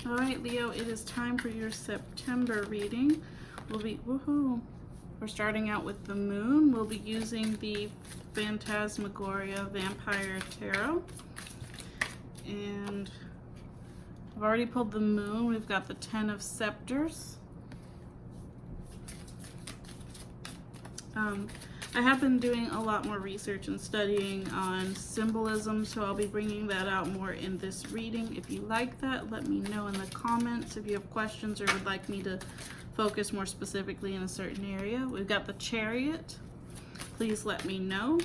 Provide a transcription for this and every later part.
All right, Leo, it is time for your September reading. We're starting out with the moon. We'll be using the Phantasmagoria Vampyre Tarot. And I've already pulled the moon. We've got the 10 of Scepters. I have been doing a lot more research and studying on symbolism, so I'll be bringing that out more in this reading. If you like that, let me know in the comments. If you have questions or would like me to focus more specifically in a certain area. We've got the Chariot. Please let me know.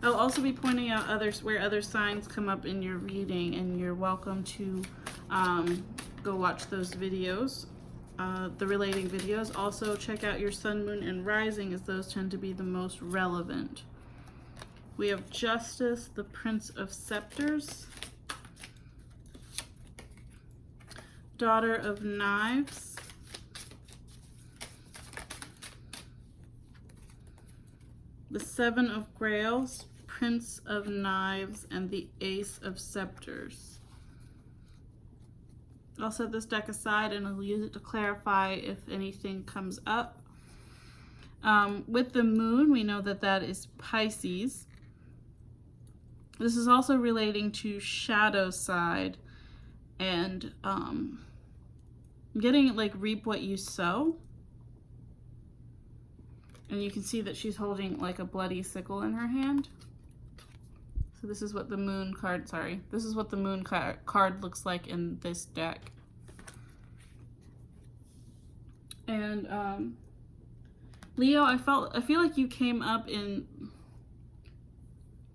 I'll also be pointing out where other signs come up in your reading, and you're welcome to go watch those videos. The relating videos. Also check out your sun, moon, and rising, as those tend to be the most relevant. We have Justice, the Prince of Scepters, Daughter of Knives, the Seven of Grails, Prince of Knives, and the Ace of Scepters. I'll set this deck aside and I'll use it to clarify if anything comes up. With the moon, we know that that is Pisces. This is also relating to shadow side and getting like reap what you sow. And you can see that she's holding like a bloody sickle in her hand. So this is what the moon card, this is what the moon card looks like in this deck. And Leo, I feel like you came up in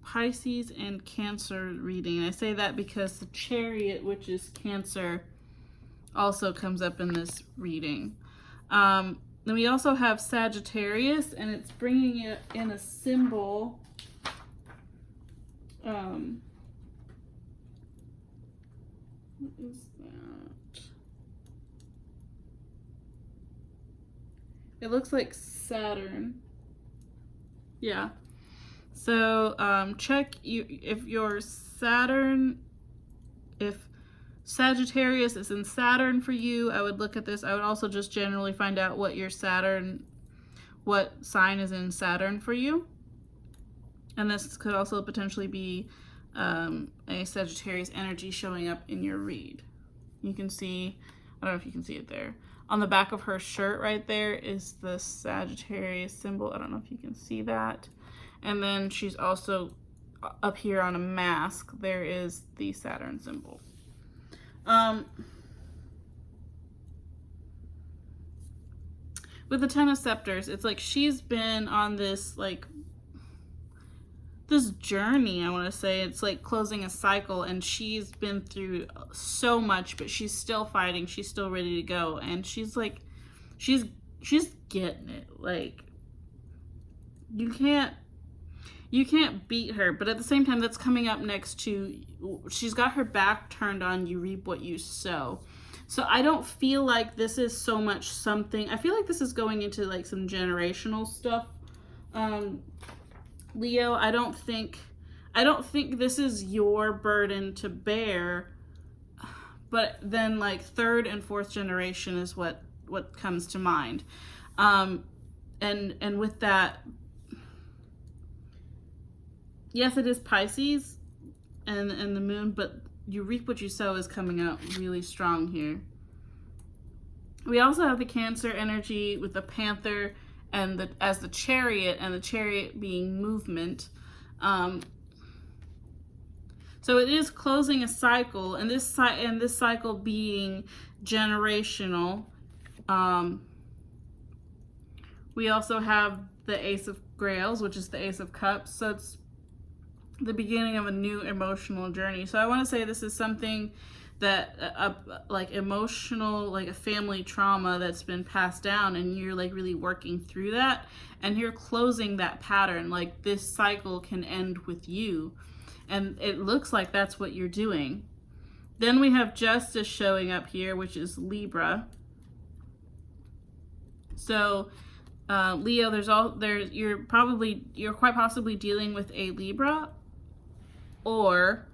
Pisces and Cancer reading. And I say that because the Chariot, which is Cancer, also comes up in this reading. Then we also have Sagittarius, and it's bringing it in a symbol. What is that? It looks like Saturn. Yeah. So check if your Saturn, if Sagittarius is in Saturn for you, I would look at this. I would also just generally find out what your Saturn, what sign is in Saturn for you. And this could also potentially be a Sagittarius energy showing up in your read. You can see, I don't know if you can see it there. On the back of her shirt right there is the Sagittarius symbol. I don't know if you can see that. And then she's also up here on a mask. There is the Saturn symbol. With the 10 of Scepters, it's like she's been on this this journey, I want to say. It's like closing a cycle, and she's been through so much, but she's still fighting. She's still ready to go, and she's like, she's getting it. Like, you can't beat her, but at the same time, that's coming up next to, she's got her back turned on, you reap what you sow. So I don't feel like this is so much something, I feel like this is going into like some generational stuff. Leo, I don't think this is your burden to bear, but then like third and fourth generation is what comes to mind. And with that, yes, it is Pisces and the moon, but you reap what you sow is coming out really strong here. We also have the Cancer energy with the Panther and as the Chariot, and the Chariot being movement. So it is closing a cycle, and this cycle being generational. We also have the Ace of Grails, which is the Ace of Cups. So it's the beginning of a new emotional journey. So I want to say this is something that like emotional, like a family trauma that's been passed down, and you're like really working through that, and you're closing that pattern. Like, this cycle can end with you, and it looks like that's what you're doing. Then we have Justice showing up here, which is Libra. So Leo, you're quite possibly dealing with a Libra, or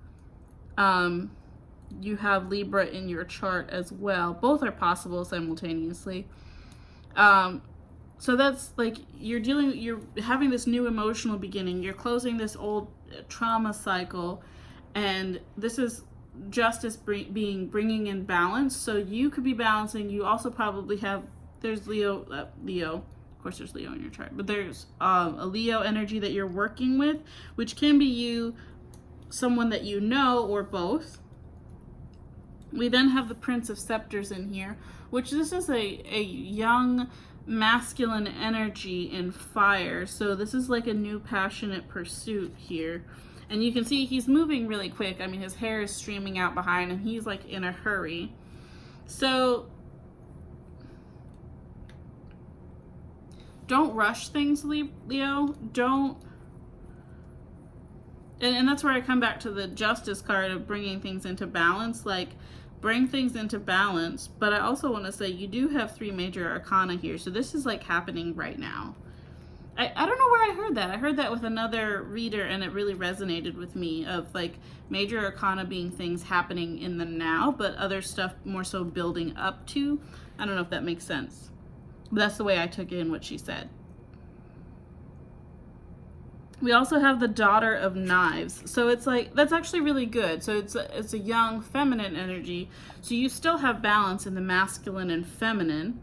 you have Libra in your chart as well. Both are possible simultaneously. So that's like you're having this new emotional beginning. You're closing this old trauma cycle, and this is justice bringing in balance. So you could be balancing. You also probably have, there's Leo, of course there's Leo in your chart, but there's a Leo energy that you're working with, which can be you, someone that you know, or both. We then have the Prince of Scepters in here, which this is a young masculine energy in fire. So this is like a new passionate pursuit here. And you can see he's moving really quick. I mean, his hair is streaming out behind and he's like in a hurry. So don't rush things, Leo. Don't. And that's where I come back to the Justice card of bringing things into balance. Like, bring things into balance. But I also want to say you do have 3 major arcana here. So this is like happening right now. I don't know where I heard that. I heard that with another reader and it really resonated with me, of like major arcana being things happening in the now, but other stuff more so building up to. I don't know if that makes sense. But that's the way I took in what she said. We also have the Daughter of Knives. So it's like, that's actually really good. So it's a young feminine energy. So you still have balance in the masculine and feminine.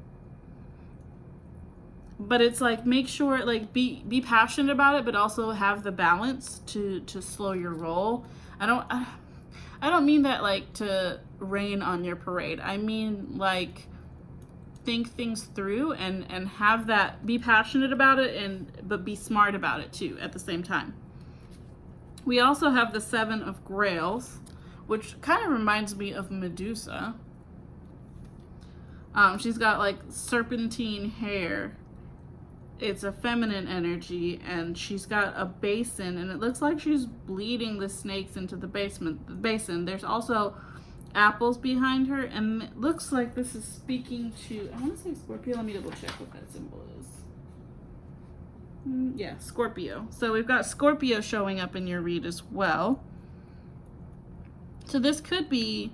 But it's like, make sure, like, be passionate about it, but also have the balance to slow your roll. I don't mean that like to rain on your parade. I mean like think things through and have that, be passionate about it, but be smart about it too at the same time. We also have the 7 of Grails, which kind of reminds me of Medusa. She's got like serpentine hair. It's a feminine energy, and she's got a basin, and it looks like she's bleeding the snakes into the basin. There's also apples behind her, and it looks like this is speaking to, I want to say Scorpio. Let me double check what that symbol is. Yeah, Scorpio. So we've got Scorpio showing up in your read as well. So this could be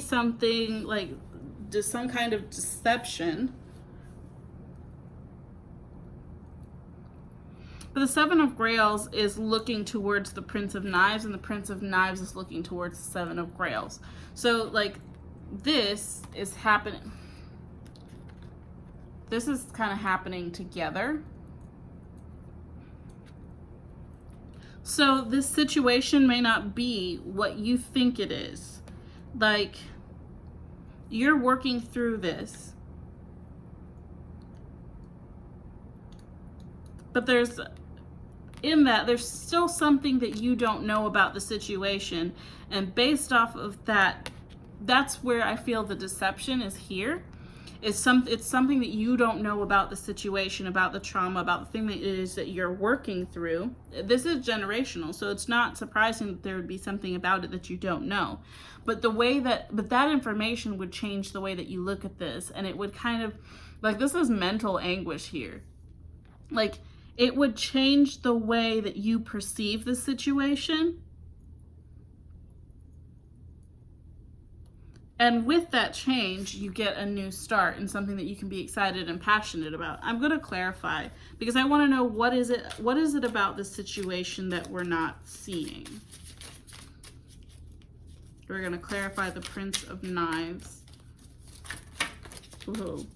something like just some kind of deception. But the 7 of Grails is looking towards the Prince of Knives, and the Prince of Knives is looking towards the 7 of Grails. So, like, this is happening. This is kind of happening together. So this situation may not be what you think it is. Like, you're working through this. But there's still something that you don't know about the situation. And based off of that, that's where I feel the deception is here. It's something that you don't know about the situation, about the trauma, about the thing that it is that you're working through. This is generational, so it's not surprising that there would be something about it that you don't know. But that information would change the way that you look at this, and it would kind of, like, this is mental anguish here. Like, it would change the way that you perceive the situation. And with that change, you get a new start and something that you can be excited and passionate about. I'm going to clarify because I want to know what is it about this situation that we're not seeing. We're going to clarify the Prince of Knives. Whoa.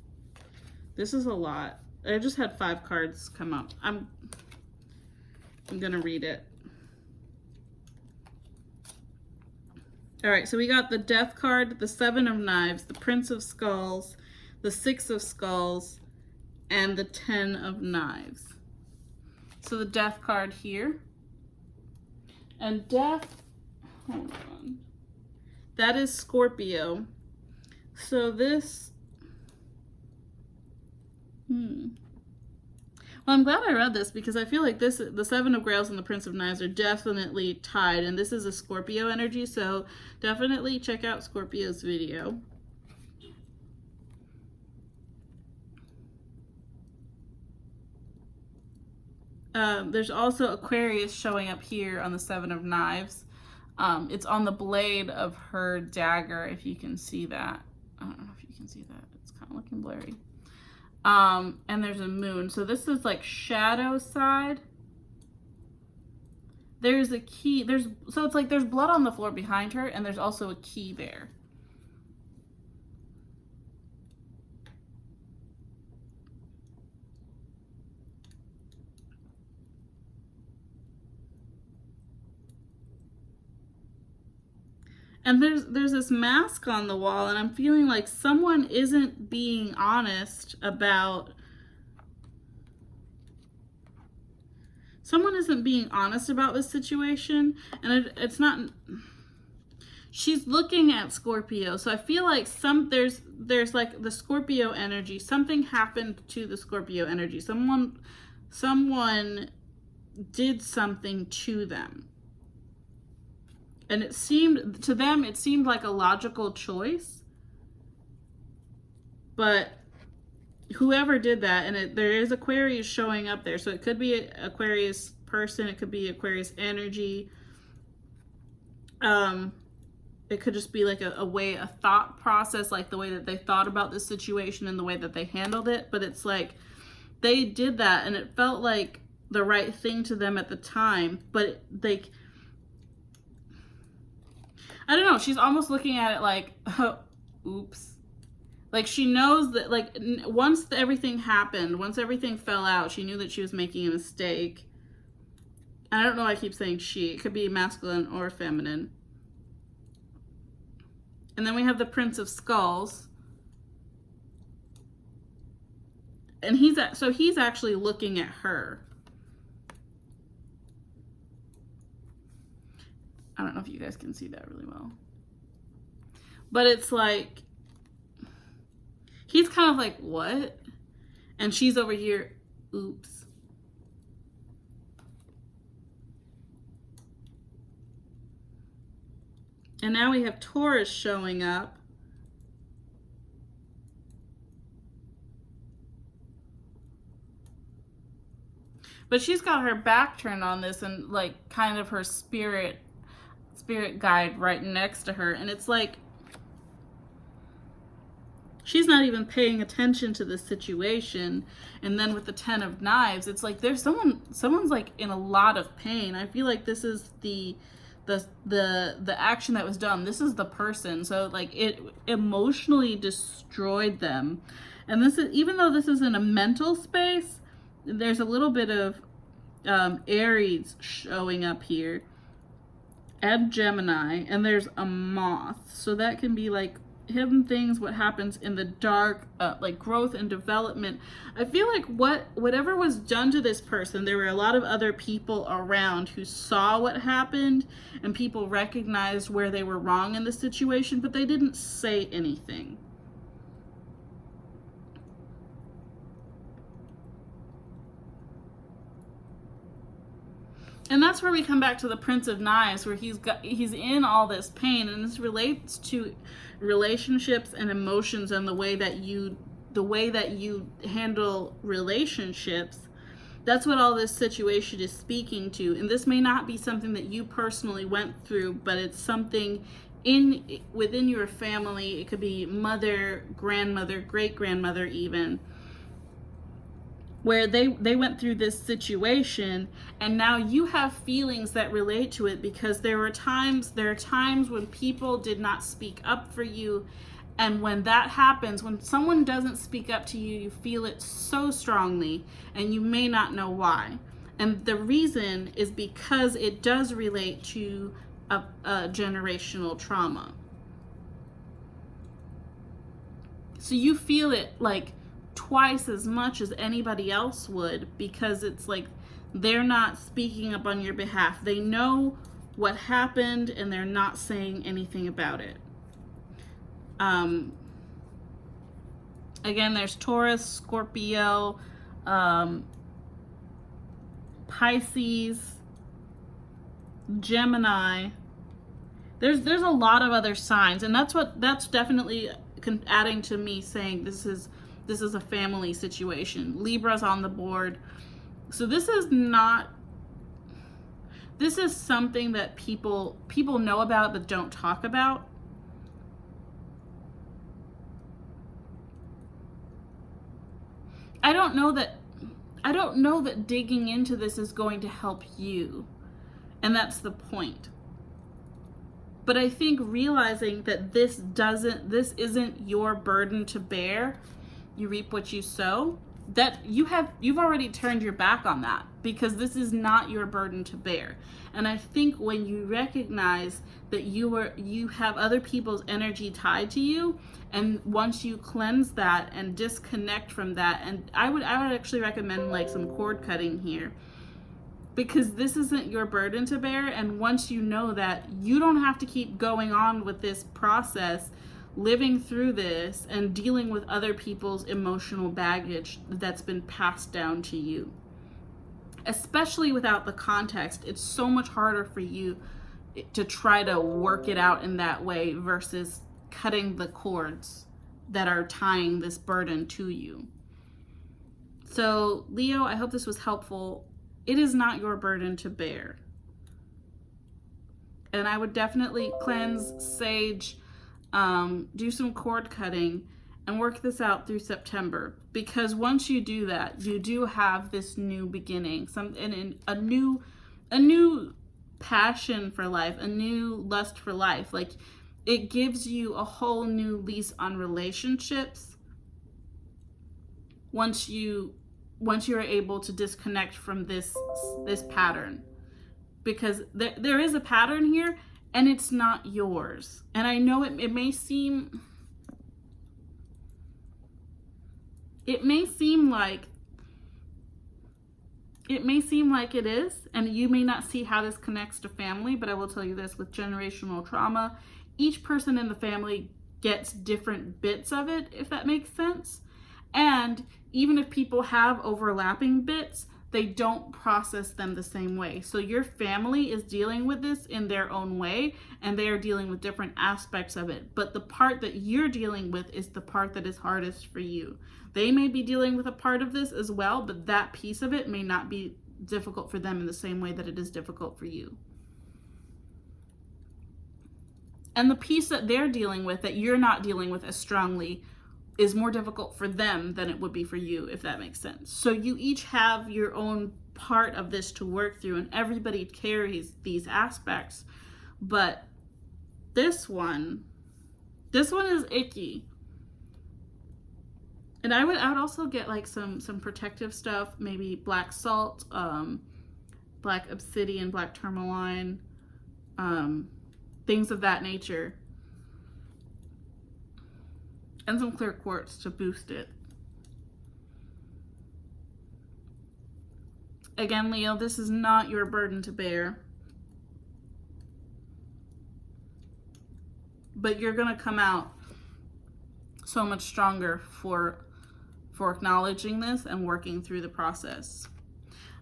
This is a lot. I just had 5 cards come up. I'm going to read it. All right, so we got the Death card, the 7 of Knives, the Prince of Skulls, the 6 of Skulls, and the 10 of Knives. So the Death card here. And Death, hold on. That is Scorpio. So this, well, I'm glad I read this because I feel like the 7 of Grails and the Prince of Knives are definitely tied, and this is a Scorpio energy, so definitely check out Scorpio's video. There's also Aquarius showing up here on the 7 of Knives. It's on the blade of her dagger, if you can see that. I don't know if you can see that. It's kind of looking blurry. And there's a moon. So this is like shadow side. There's a key. So it's like there's blood on the floor behind her, and there's also a key there. And there's this mask on the wall, and I'm feeling like someone isn't being honest about this situation, and it's not. She's looking at Scorpio, so I feel like there's like the Scorpio energy. Something happened to the Scorpio energy. Someone did something to them. And it seemed like a logical choice. But whoever did that, and there is Aquarius showing up there. So it could be an Aquarius person. It could be Aquarius energy. It could just be like a thought process, like the way that they thought about this situation and the way that they handled it. But it's like they did that, and it felt like the right thing to them at the time. But I don't know. She's almost looking at it like, oh, oops. Like she knows that, like, once everything happened, once everything fell out, she knew that she was making a mistake. I don't know why I keep saying she. It could be masculine or feminine. And then we have the Prince of Skulls. And he's actually looking at her. I don't know if you guys can see that really well. But it's like, he's kind of like, what? And she's over here, oops. And now we have Taurus showing up. But she's got her back turned on this, and like kind of her spirit guide right next to her, and it's like she's not even paying attention to the situation. And then with the Ten of Knives, it's like there's someone's like in a lot of pain. I feel like this is the action that was done. This is the person. So like it emotionally destroyed them. And this is, even though this is in a mental space, there's a little bit of Aries showing up here. And Gemini, and there's a moth. So that can be like hidden things, what happens in the dark, like growth and development. I feel like whatever was done to this person, there were a lot of other people around who saw what happened, and people recognized where they were wrong in the situation, but they didn't say anything. And that's where we come back to the Prince of Knives, where he's in all this pain, and this relates to relationships and emotions and the way that you handle relationships. That's what all this situation is speaking to. And this may not be something that you personally went through, but it's something within your family. It could be mother, grandmother, great-grandmother even, where they went through this situation, and now you have feelings that relate to it, because there are times when people did not speak up for you. And when that happens, when someone doesn't speak up to you, you feel it so strongly, and you may not know why. And the reason is because it does relate to a generational trauma. So you feel it like twice as much as anybody else would, because it's like they're not speaking up on your behalf. They know what happened, and they're not saying anything about it. Again, there's Taurus, Scorpio, Pisces, Gemini. There's a lot of other signs, and that's definitely adding to me saying this is a family situation. Libra's on the board. So this is not this is something that people know about but don't talk about. I don't know that digging into this is going to help you. And that's the point. But I think realizing that this isn't your burden to bear, you reap what you sow, that you've already turned your back on that, because this is not your burden to bear. And I think when you recognize that you have other people's energy tied to you, and once you cleanse that and disconnect from that, and I would actually recommend like some cord cutting here, because this isn't your burden to bear. And once you know that, you don't have to keep going on with this process, living through this and dealing with other people's emotional baggage that's been passed down to you. Especially without the context, it's so much harder for you to try to work it out in that way versus cutting the cords that are tying this burden to you. So Leo, I hope this was helpful. It is not your burden to bear. And I would definitely cleanse, sage, do some cord cutting, and work this out through September. Because once you do that, you do have this new beginning, a new passion for life, a new lust for life. Like, it gives you a whole new lease on relationships once you're able to disconnect from this pattern. Because there is a pattern here, and it's not yours. And I know it may seem like it is, and you may not see how this connects to family, but I will tell you this: with generational trauma, each person in the family gets different bits of it, if that makes sense. And even if people have overlapping bits, they don't process them the same way. So your family is dealing with this in their own way, and they are dealing with different aspects of it. But the part that you're dealing with is the part that is hardest for you. They may be dealing with a part of this as well, but that piece of it may not be difficult for them in the same way that it is difficult for you. And the piece that they're dealing with, that you're not dealing with as strongly, is more difficult for them than it would be for you, if that makes sense. So you each have your own part of this to work through, and everybody carries these aspects. But this one is icky. And I would also get like some protective stuff, maybe black salt, black obsidian, black tourmaline, things of that nature. And some clear quartz to boost it. Again, Leo, this is not your burden to bear. But you're going to come out so much stronger for acknowledging this and working through the process.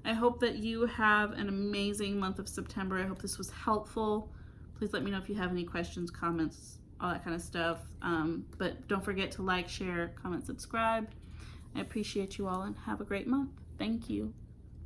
I hope that you have an amazing month of September. I hope this was helpful. Please let me know if you have any questions, comments, all that kind of stuff. But don't forget to like, share, comment, subscribe. I appreciate you all, and have a great month. Thank you.